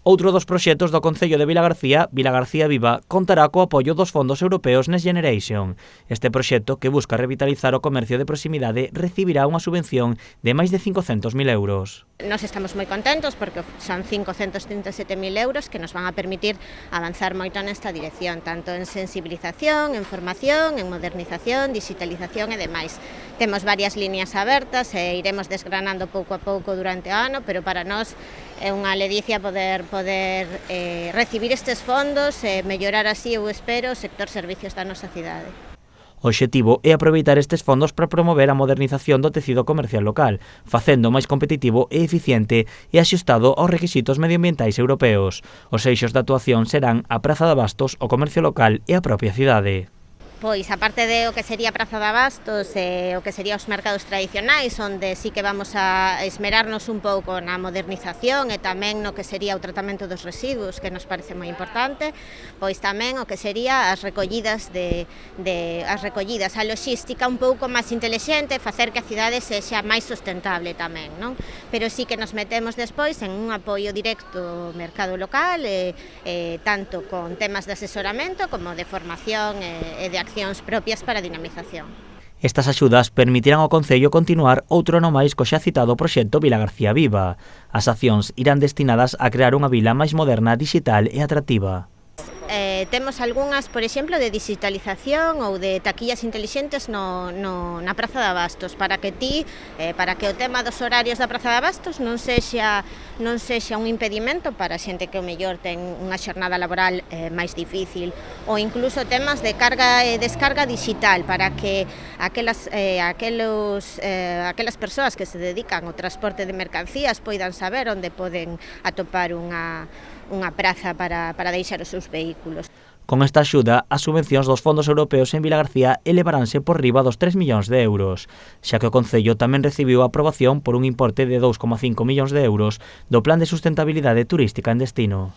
Outro dos proxectos do Concello de Vilagarcía, Vilagarcía Viva, contará co apoio dos fondos europeos Next Generation. Este proxecto, que busca revitalizar o comercio de proximidade, recibirá unha subvención de máis de 500.000 euros. Nos estamos moi contentos porque son 537.000 euros que nos van a permitir avanzar moito nesta dirección, tanto en sensibilización, en formación, en modernización, digitalización e demais. Temos varias líneas abertas e iremos desgranando pouco a pouco durante o ano, pero para nós é unha ledicia poder recibir estes fondos e mellorar así, eu espero, o sector servicios da nosa cidade. O obxectivo é aproveitar estes fondos para promover a modernización do tecido comercial local, facendo máis competitivo e eficiente e axustado aos requisitos medioambientais europeos. Os eixos de actuación serán a Praza de Abastos, o comercio local e a propia cidade. Pois, aparte de o que sería a Praza de Abastos e o que sería os mercados tradicionais, onde sí que vamos a esmerarnos un pouco na modernización e tamén no que sería o tratamento dos residuos, que nos parece moi importante, pois tamén o que sería as recollidas a logística un pouco máis intelixente, facer que a cidade sexa máis sustentable tamén, non? Pero sí que nos metemos despois en un apoio directo ao mercado local, tanto con temas de asesoramento como de formación e de accións propias para a dinamización. Estas axudas permitirán ao Concello continuar outro ano máis co xa citado proxecto Vilagarcía Viva. As accións irán destinadas a crear unha vila máis moderna, digital e atractiva. Temos algunhas, por exemplo, de digitalización ou de taquillas intelixentes na Praza de Abastos, para que o tema dos horarios da Praza de Abastos non sexa un impedimento para a xente que o mellor ten unha xornada laboral máis difícil, ou incluso temas de carga e descarga digital, para que aquelas persoas que se dedican ao transporte de mercancías poidan saber onde poden atopar unha praza para deixar os seus vehículos. Con esta axuda, as subvencións dos fondos europeos en Vilagarcía elevaránse por riba dos 3 millóns de euros, xa que o Concello tamén recibiu a aprobación por un importe de 2,5 millóns de euros do Plan de Sustentabilidade Turística en Destino.